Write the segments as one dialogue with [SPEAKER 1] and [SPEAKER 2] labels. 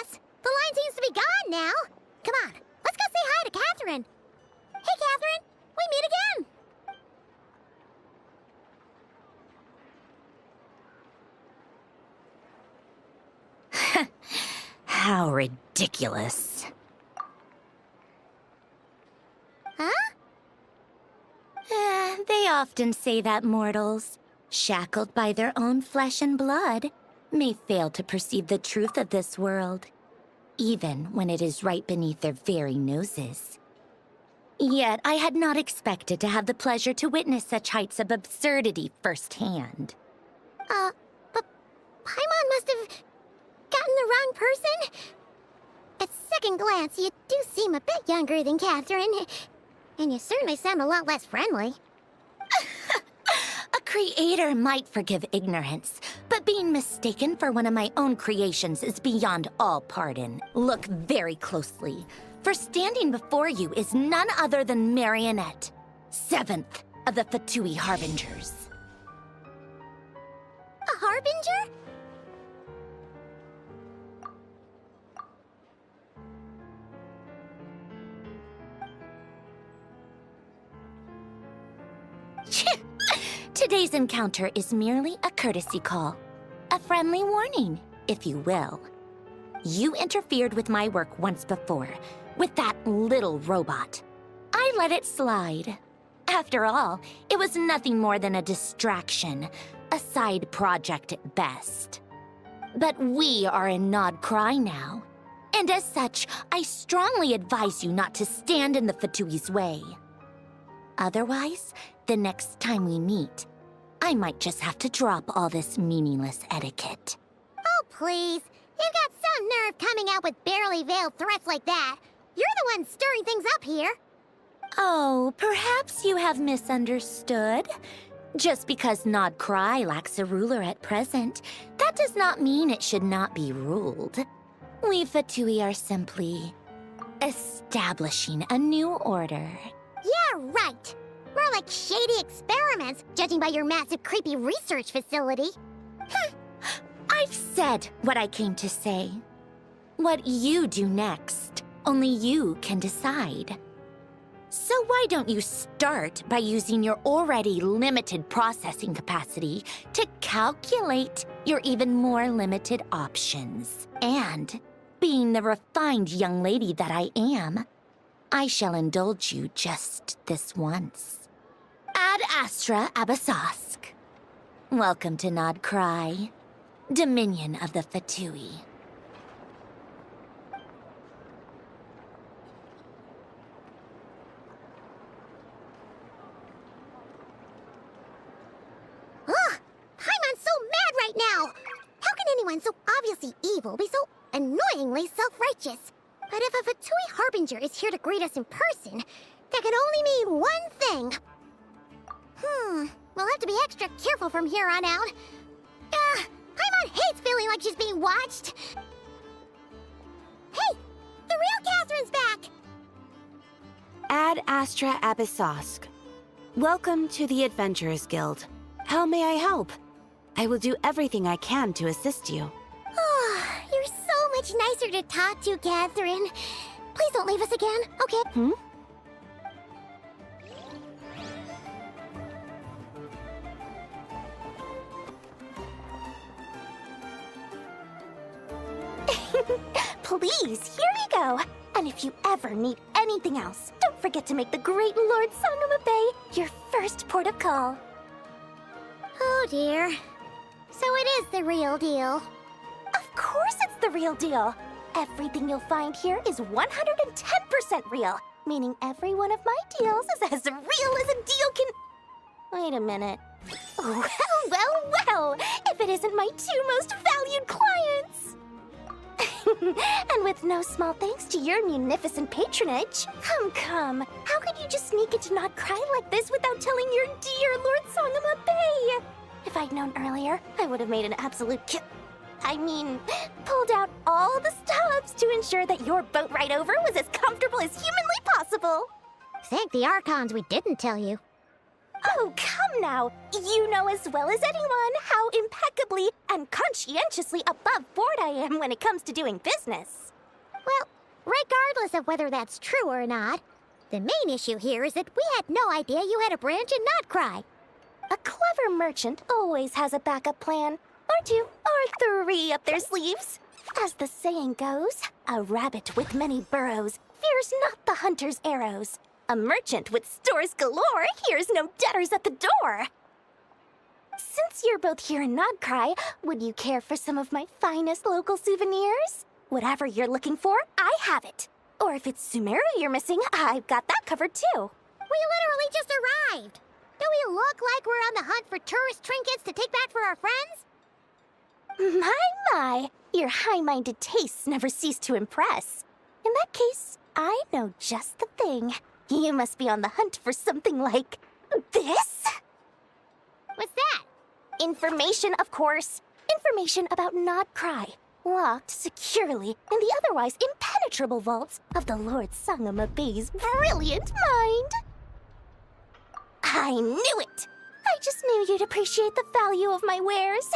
[SPEAKER 1] us. The line seems to be gone now. Come on, let's go say hi to Catherine. Hey, Catherine, we meet again.
[SPEAKER 2] How ridiculous.
[SPEAKER 1] Huh?
[SPEAKER 2] They often say that mortals, shackled by their own flesh and blood, may fail to perceive the truth of this world, even when it is right beneath their very noses. Yet I had not expected to have the pleasure to witness such heights of absurdity firsthand.
[SPEAKER 1] But Paimon must have gotten the wrong person. At second glance, you do seem a bit younger than Catherine, and you certainly sound a lot less friendly.
[SPEAKER 2] A creator might forgive ignorance, but being mistaken for one of my own creations is beyond all pardon. Look very closely, for standing before you is none other than Marionette, 7th of the Fatui Harbingers.
[SPEAKER 1] A harbinger?
[SPEAKER 2] Today's encounter is merely a courtesy call. A friendly warning, if you will. You interfered with my work once before, with that little robot. I let it slide. After all, it was nothing more than a distraction, a side project at best. But we are in Nod Cry now, and as such, I strongly advise you not to stand in the Fatui's way. Otherwise, the next time we meet, I might just have to drop all this meaningless etiquette.
[SPEAKER 1] Oh, please. You've got some nerve coming out with barely veiled threats like that. You're the one stirring things up here.
[SPEAKER 2] Oh, perhaps you have misunderstood. Just because Nod Cry lacks a ruler at present, that does not mean it should not be ruled. We Fatui are simply establishing a new order.
[SPEAKER 1] Yeah, right. More like shady experiments, judging by your massive, creepy research facility.
[SPEAKER 2] I've said what I came to say. What you do next, only you can decide. So why don't you start by using your already limited processing capacity to calculate your even more limited options? And, being the refined young lady that I am, I shall indulge you just this once. Ad Astra Abyssosque. Welcome to Nod Cry, Dominion of the Fatui.
[SPEAKER 1] Ugh! Paimon's so mad right now! How can anyone so obviously evil be so annoyingly self-righteous? But if a Fatui Harbinger is here to greet us in person, that can only mean one thing. We'll have to be extra careful from here on out. Paimon hates feeling like she's being watched. Hey! The real Catherine's back!
[SPEAKER 3] Ad Astra Abyssosque. Welcome to the Adventurers Guild. How may I help? I will do everything I can to assist you.
[SPEAKER 1] You're so much nicer to talk to, Catherine. Please don't leave us again, okay?
[SPEAKER 4] Please, here we go. And if you ever need anything else, don't forget to make the great Lord Sangama Bay your first port of call.
[SPEAKER 1] Oh dear. So it is the real deal.
[SPEAKER 4] Of course it's the real deal. Everything you'll find here is 110% real, meaning every one of my deals is as real as a deal can... Wait a minute. Well, if it isn't my two most valued clients. And with no small thanks to your munificent patronage. Come. How could you just sneak into Nod Cry like this without telling your dear Lord Sangama Bay? If I'd known earlier, I would have made an absolute pulled out all the stops to ensure that your boat ride over was as comfortable as humanly possible.
[SPEAKER 1] Thank the Archons we didn't tell you.
[SPEAKER 4] Oh, come now! You know as well as anyone how impeccably and conscientiously above board I am when it comes to doing business.
[SPEAKER 1] Well, regardless of whether that's true or not, the main issue here is that we had no idea you had a branch in Notcry.
[SPEAKER 4] A clever merchant always has a backup plan, or two, or three up their sleeves. As the saying goes, a rabbit with many burrows fears not the hunter's arrows. A merchant with stores galore hears no debtors at the door. Since you're both here in Nodcry, would you care for some of my finest local souvenirs? Whatever you're looking for, I have it. Or if it's Sumeru you're missing, I've got that covered too.
[SPEAKER 1] We literally just arrived. Do we look like we're on the hunt for tourist trinkets to take back for our friends?
[SPEAKER 4] My, your high-minded tastes never cease to impress. In that case, I know just the thing. You must be on the hunt for something like this?
[SPEAKER 1] What's that?
[SPEAKER 4] Information, of course. Information about Nodcry, locked securely in the otherwise impenetrable vaults of the Lord Sangama Bay's brilliant mind. I knew it! I just knew you'd appreciate the value of my wares.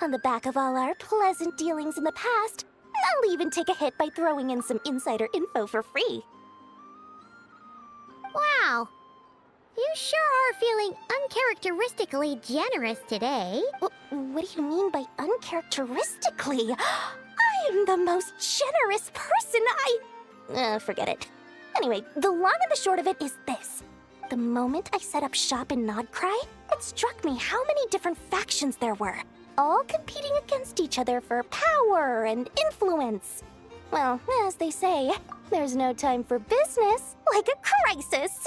[SPEAKER 4] On the back of all our pleasant dealings in the past, I'll even take a hit by throwing in some insider info for free.
[SPEAKER 1] Wow. You sure are feeling uncharacteristically generous today.
[SPEAKER 4] What do you mean by uncharacteristically? I am the most generous person forget it. Anyway, the long and the short of it is this. The moment I set up shop in Nodcry, it struck me how many different factions there were, all competing against each other for power and influence. Well, as they say, there's no time for business like a crisis.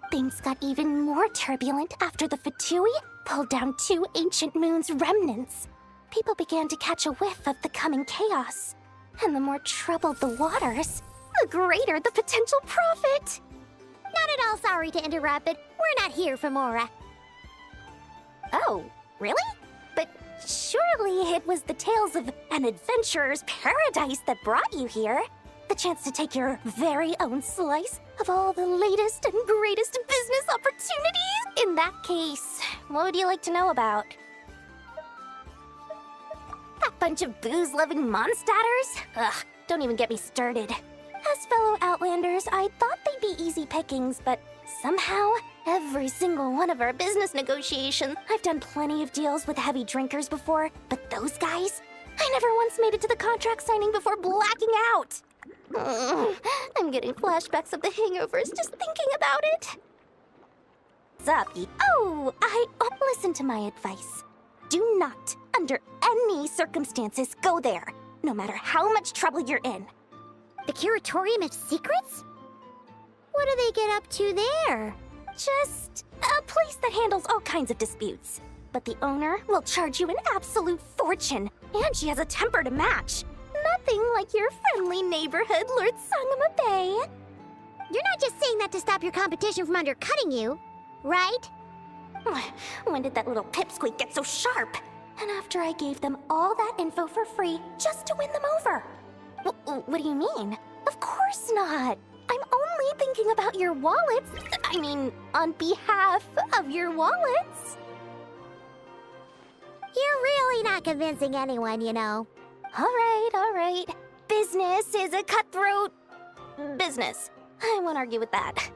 [SPEAKER 4] Things got even more turbulent after the Fatui pulled down 2 ancient moon's remnants. People began to catch a whiff of the coming chaos. And the more troubled the waters, the greater the potential profit.
[SPEAKER 1] Not at all sorry to interrupt, but we're not here for Mora.
[SPEAKER 4] Oh, really? But surely it was the tales of an adventurer's paradise that brought you here. The chance to take your very own slice of all the latest and greatest business opportunities? In that case, what would you like to know about? That bunch of booze-loving monstatters? Ugh, don't even get me started. As fellow Outlanders, I thought they'd be easy pickings, but somehow, every single one of our business negotiations, I've done plenty of deals with heavy drinkers before, but those guys, I never once made it to the contract signing before blacking out. I'm getting flashbacks of the hangovers just thinking about it. What's up, listen to my advice. Do not, under any circumstances, go there, no matter how much trouble you're in.
[SPEAKER 1] The Curatorium of Secrets? What do they get up to there?
[SPEAKER 4] Just a place that handles all kinds of disputes. But the owner will charge you an absolute fortune, and she has a temper to match. Nothing like your friendly neighborhood, Lord Sangama Bay.
[SPEAKER 1] You're not just saying that to stop your competition from undercutting you, right?
[SPEAKER 4] When did that little pipsqueak get so sharp? And after I gave them all that info for free just to win them over. What do you mean? Of course not. I'm only thinking about your wallets. I mean, on behalf of your wallets.
[SPEAKER 1] You're really not convincing anyone, you know.
[SPEAKER 4] All right. Business is a cutthroat business. I won't argue with that.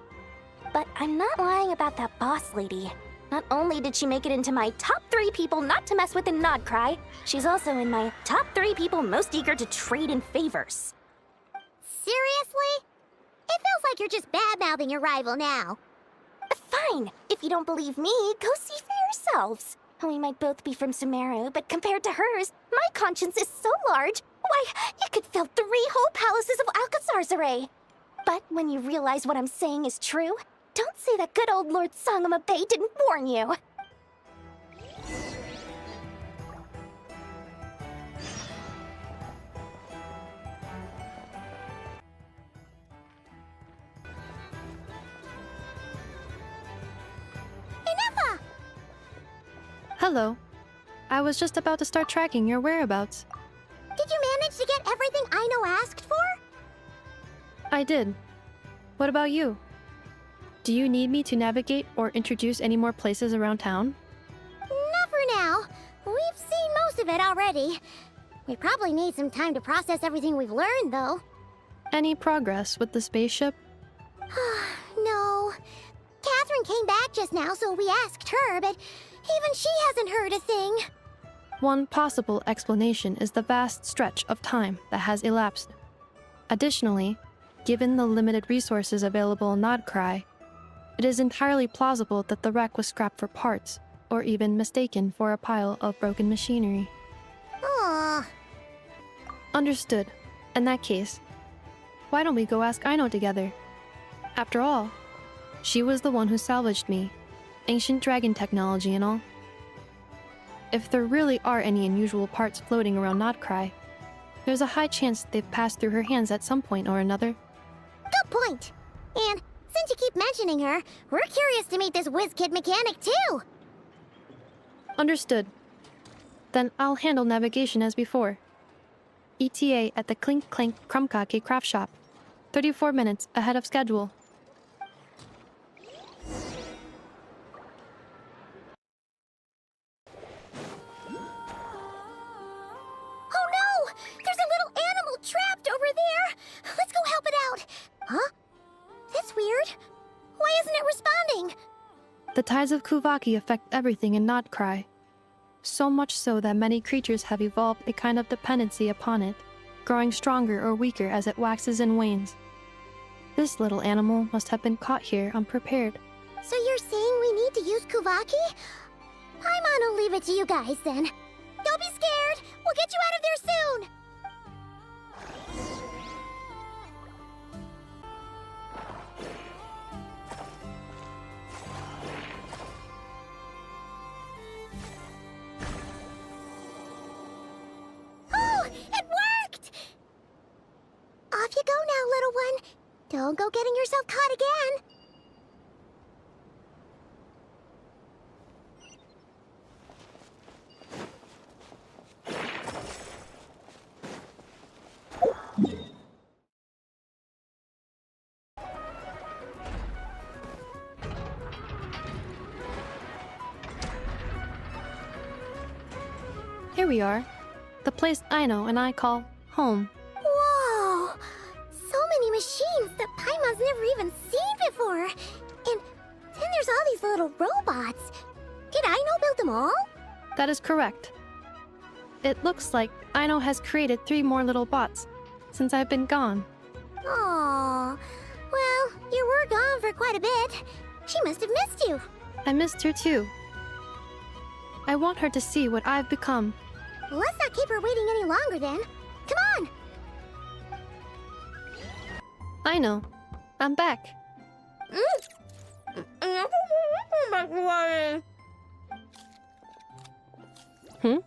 [SPEAKER 4] But I'm not lying about that boss lady. Not only did she make it into my top 3 people not to mess with in Nodcry, she's also in my top 3 people most eager to trade in favors.
[SPEAKER 1] Seriously? It feels like you're just bad-mouthing your rival now.
[SPEAKER 4] Fine. If you don't believe me, go see for yourselves. We might both be from Sumeru, but compared to hers, my conscience is so large, why, you could fill 3 whole palaces of Alcazar's array. But when you realize what I'm saying is true, don't say that good old Lord Sangama Bay didn't warn you.
[SPEAKER 5] Hello. I was just about to start tracking your whereabouts.
[SPEAKER 1] Did you manage to get everything Aino asked for?
[SPEAKER 5] I did. What about you? Do you need me to navigate or introduce any more places around town?
[SPEAKER 1] Not for now. We've seen most of it already. We probably need some time to process everything we've learned, though.
[SPEAKER 5] Any progress with the spaceship?
[SPEAKER 1] No. Catherine came back just now, so we asked her, but even she hasn't heard a thing.
[SPEAKER 5] One possible explanation is the vast stretch of time that has elapsed. Additionally, given the limited resources available in Nodcry, it is entirely plausible that the wreck was scrapped for parts, or even mistaken for a pile of broken machinery.
[SPEAKER 1] Aw.
[SPEAKER 5] Understood. In that case, why don't we go ask Aino together? After all, she was the one who salvaged me, ancient dragon technology and all. If there really are any unusual parts floating around Nodcry, there's a high chance they've passed through her hands at some point or another.
[SPEAKER 1] Good point. And since you keep mentioning her, we're curious to meet this whiz-kid mechanic, too.
[SPEAKER 5] Understood. Then I'll handle navigation as before. ETA at the Clink Clank Krumkake craft shop. 34 minutes ahead of schedule.
[SPEAKER 1] Oh no! There's a little animal trapped over there! Let's go help it out! Huh? That's weird. Why isn't it responding?
[SPEAKER 5] The tides of Kuvaki affect everything in Nodcry. So much so that many creatures have evolved a kind of dependency upon it, growing stronger or weaker as it waxes and wanes. This little animal must have been caught here unprepared.
[SPEAKER 1] So you're saying we need to use Kuvaki? Paimon will leave it to you guys then. Don't be scared! We'll get you out of there soon! Oh! It worked! Off you go now, little one. Don't go getting yourself caught again.
[SPEAKER 5] Here we are. The place Aino and I call home.
[SPEAKER 1] Whoa! So many machines that Paimon's never even seen before. And then there's all these little robots. Did Aino build them all?
[SPEAKER 5] That is correct. It looks like Aino has created 3 more little bots since I've been gone.
[SPEAKER 1] Aww. Well, you were gone for quite a bit. She must have missed you.
[SPEAKER 5] I missed her too. I want her to see what I've become.
[SPEAKER 1] Let's not keep her waiting any longer then. Come on!
[SPEAKER 5] Aino, I'm back. Hmm?